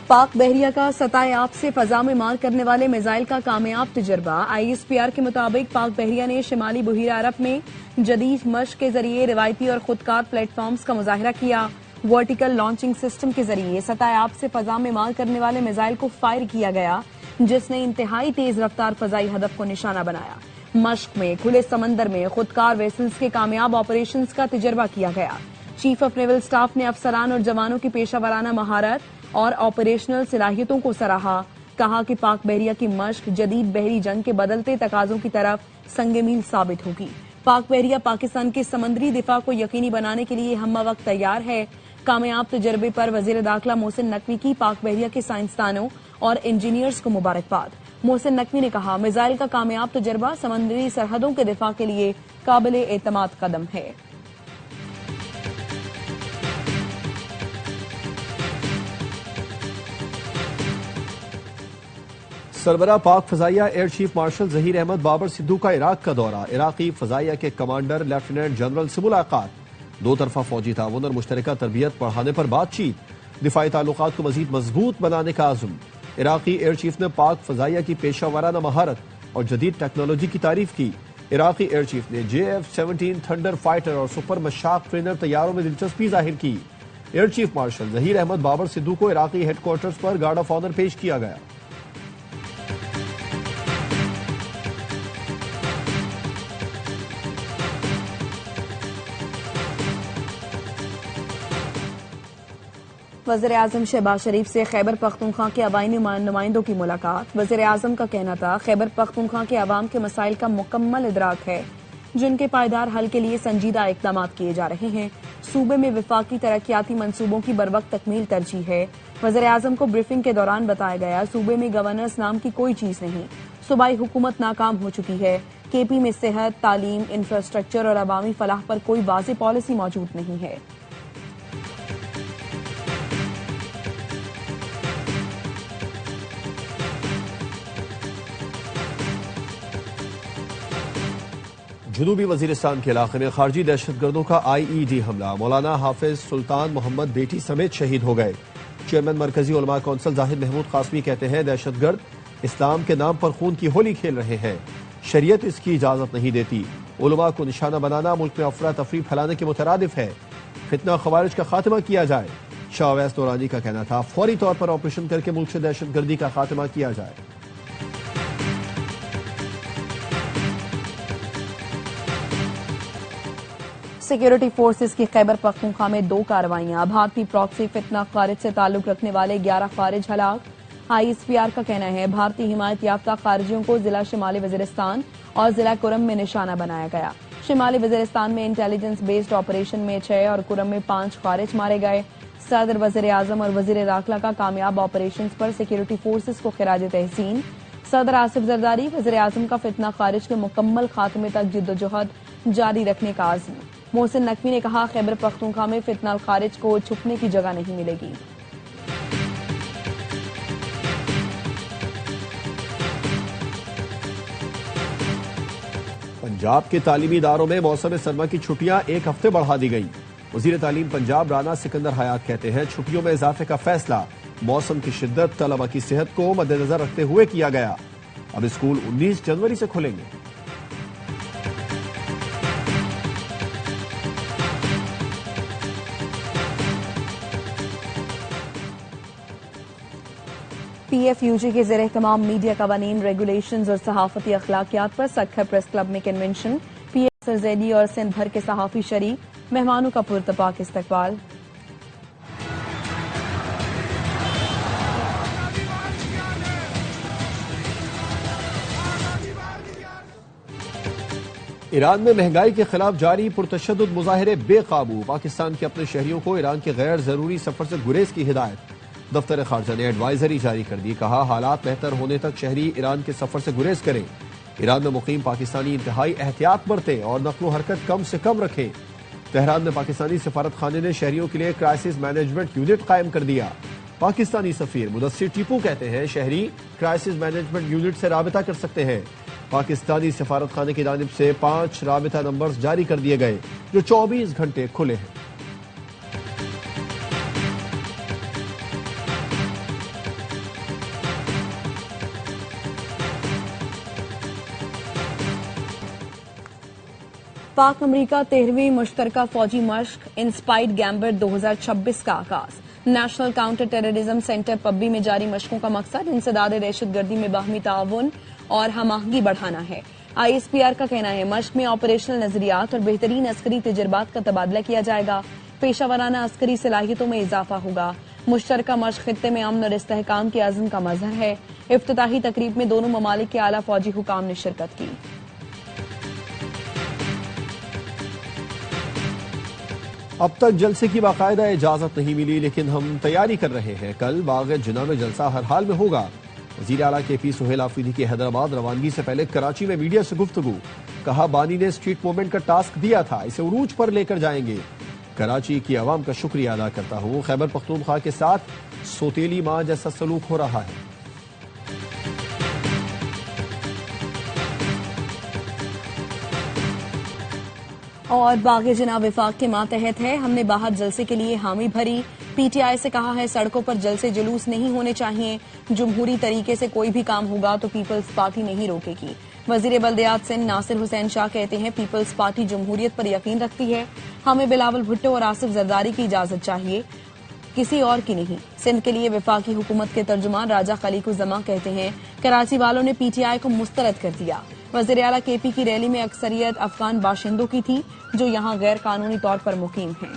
पाक बहरिया का सतायाब से फजा में मार करने वाले मिसाइल का कामयाब तजर्बा। ISPR के मुताबिक पाक बहरिया ने शिमाली बुहिरा अरब में जदीद मश्क के जरिए रिवायती और खुदकार प्लेटफॉर्म्स का मुजाहिरा किया। वर्टिकल लॉन्चिंग सिस्टम के जरिए सतायाब से फजा में मार करने वाले मिसाइल को फायर किया गया, जिसने इंतहाई तेज रफ्तार फजाई हदफ को निशाना बनाया। मश्क में खुले समंदर में खुदकार वेसल्स के कामयाब ऑपरेशंस का तजर्बा किया गया। चीफ ऑफ नेवल स्टाफ ने अफसरान और जवानों की पेशा वराना महारत और ऑपरेशनल सलाहियतों को सराहा। कहा कि पाक बहरिया की मश्क जदीद बहरी जंग के बदलते तकाजों की तरफ संगे मील साबित होगी। पाक बहरिया पाकिस्तान के समंदरी दिफा को यकीनी बनाने के लिए हम वक्त तैयार है। कामयाब तजर्बे पर वजीर दाखिला मोहसिन नकवी की पाक बहरिया के साइंसदानों और इंजीनियर्स को मुबारकबाद। मोहसिन नकवी ने कहा, मिसाइल का कामयाब तजर्बा समंदरी सरहदों के दिफा के लिए काबिल एतमाद कदम है। सरबराह पाक फजाइया air chief marshal Zaheer Ahmad Babar Sidhu का इराक का दौरा। इराकी फजाइया के कमांडर लेफ्टिनेंट जनरल से मुलाकात। दो तरफा फौजी ताउन और मुश्तरका तरबियत बढ़ाने पर बातचीत। दिफाई ताल्लुकात को मजीद मजबूत बनाने का आज़म। इराकी एयर चीफ ने पाक फजाइया की पेशा वराना महारत और जदीद टेक्नोलॉजी की तारीफ की। इराकी एयर चीफ ने JF-17 थंडर फाइटर और सुपर मशाक ट्रेनर तैयारों में दिलचस्पी जाहिर की। Air chief marshal Zaheer Ahmad Babar Sidhu को इराकी हेडक्वार्टर्स पर गार्ड ऑफ ऑनर पेश किया गया। वज़ीर आज़म शहबाज शरीफ से खैबर पख्तूनख्वा के अवामी नुमाइंदों की मुलाकात। वज़ीर आज़म का कहना था, खैबर पख्तूनख्वा के अवाम के मसाइल का मुकम्मल इदराक है, जिनके पायदार हल के लिए संजीदा इक़दाम किए जा रहे हैं। सूबे में विफाकी तरक्याती मंसूबों की बरवक्त तकमील तरजीह है। वज़ीर आज़म को ब्रीफिंग के दौरान बताया गया, सूबे में गवर्नर्स नाम की कोई चीज नहीं, सूबाई हुकूमत नाकाम हो चुकी है। KP में सेहत, तालीम, इंफ्रास्ट्रक्चर और अवामी फलाह पर कोई वाज़ेह पॉलिसी मौजूद नहीं है। जनूबी वजीरिस्तान के इलाके में खारजी दहशतगर्दों का IED हमला। मौलाना हाफिज सुल्तान मोहम्मद बेटी समेत शहीद हो गए। चेयरमैन मरकजी उलमा कौंसिल जाहिद महमूद कासमी कहते हैं, दहशतगर्द इस्लाम के नाम पर खून की होली खेल रहे हैं। शरीयत इसकी इजाजत नहीं देती। उलमा को निशाना बनाना मुल्क में अफरा तफरी फैलाने के मुतरादिफ है। फितना खवारिज का खात्मा किया जाए। शाह अवैस नूरानी का कहना था, फौरी तौर पर ऑपरेशन करके मुल्क से दहशतगर्दी का खात्मा किया जाए। सिक्योरिटी फोर्सेस की खैबर पख्तूनख्वा में 2 कार्रवाइयां। भारतीय प्रॉक्सी फितना खारिज से ताल्लुक रखने वाले 11 खारिज हलाक। ISPR का कहना है, भारतीय हिमायत याफ्ता खारिजियों को जिला शिमाली वजीरिस्तान और जिला कुरम में निशाना बनाया गया। शिमाली वजीरिस्तान में इंटेलिजेंस बेस्ड ऑपरेशन में 6 और कुरम में 5 खारिज मारे गए। सदर, वजीर आजम और वजीर दाखिला का कामयाब ऑपरेशन पर सिक्योरिटी फोर्सेस को खिराज तहसीन। सदर आसिफ जरदारी, वजीर आजम का फितना खारिज के मुकम्मल खात्मे तक जिद्दोजहद जारी रखने का आज़म। मोहसिन नकवी ने कहा, खैबर पख्तूनख्वा में फितना खारिज को छुपने की जगह नहीं मिलेगी। पंजाब के तालीमी इदारों में मौसम सरमा की छुट्टियां 1 हफ्ते बढ़ा दी गई। वजीर तालीम पंजाब राना सिकंदर हयात कहते हैं, छुट्टियों में इजाफे का फैसला मौसम की शिद्दत, तलबा की सेहत को मद्देनजर रखते हुए किया गया। अब स्कूल 19 जनवरी से खुलेंगे। PFUG के ज़ेरे तमाम मीडिया कवानीन, रेगुलेशंस और सहाफती अखलाकियात पर सक्खर प्रेस क्लब में कन्वेंशन। PSRZD और सिंध भर के सहाफी शरीक। मेहमानों का पुरतपाक इस्तकबाल। ईरान में महंगाई के खिलाफ जारी पुरतशद्दुद मुजाहिरे बेकाबू। पाकिस्तान के अपने शहरियों को ईरान के गैर जरूरी सफर से गुरेज की हिदायत। दफ्तर खारजा ने एडवाइजरी जारी कर दी। कहा, हालात बेहतर होने तक शहरी ईरान के सफर से गुरेज करें। ईरान में मुकीम पाकिस्तानी इंतहाई एहतियात बरतें और नकलो हरकत कम से कम रखें। तेहरान में पाकिस्तानी सफारत खाने ने शहरियों के लिए क्राइसिस मैनेजमेंट यूनिट कायम कर दिया। पाकिस्तानी सफीर मुदस्सिर टीपू कहते हैं, शहरी क्राइसिस मैनेजमेंट यूनिट से राबिता कर सकते हैं। पाकिस्तानी सफारत खाने की जानिब से 5 राबिता नंबर्स जारी कर दिए गए, जो 24 घंटे खुले हैं। पाक अमरीका 13वीं मुश्तरका फौजी मश्क इंस्पाइर्ड गैम्बिट 2026 का आगाज। नेशनल काउंटर टेररिज्म सेंटर पब्बी में जारी मशकों का मकसद इंसदाद दहशतगर्दी में बाहमी ताउन और हमाहंगी बढ़ाना है। ISPR का कहना है मश्क में ऑपरेशनल नजरियात और बेहतरीन अस्करी तजुर्बात का तबादला किया जाएगा। पेशावराना अस्करी सलाहियतों में इजाफा होगा। मुश्तरका मश्क खित्ते में अमन और इस्तेहकाम के आज़म का मजहर है। इफ्तिताही तकरीब में दोनों ममालिक के आला फौजी हुकाम ने शिरकत की। अब तक जलसे की बाकायदा इजाजत नहीं मिली, लेकिन हम तैयारी कर रहे हैं। कल बाग जिना में जलसा हर हाल में होगा। वजीर आला KP सुहेल आफरीदी की हैदराबाद रवानगी से पहले कराची में मीडिया से गुफ्तगू। कहा बानी ने स्ट्रीट मूवमेंट का टास्क दिया था, इसे उरूज पर लेकर जाएंगे। कराची की आवाम का शुक्रिया अदा करता हूं। खैबर पख्तूनख्वा के साथ सोतेली मां जैसा सलूक हो रहा है। और बाग जिना विफाक के मातहत है। हमने बाहर जलसे के लिए हामी भरी। PTI से कहा है सड़कों पर जलसे जुलूस नहीं होने चाहिए। जमहूरी तरीके से कोई भी काम होगा तो पीपल्स पार्टी नहीं रोकेगी। वजीर बल्दियात सिंध नासिर हुसैन शाह कहते हैं पीपल्स पार्टी जमहूरियत पर यकीन रखती है। हमें बिलावल भुट्टो और आसिफ जरदारी की इजाजत चाहिए, किसी और की नहीं। सिंध के लिए विफाकी हुकूमत के तर्जुमान राजा खलीकुज़्ज़मा कहते हैं कराची वालों ने PTI को मुस्तरद कर दिया। वज़ीर आला KP की रैली में अक्सरियत अफगान बाशिंदों की थी जो यहाँ गैर कानूनी तौर पर मुकीम हैं।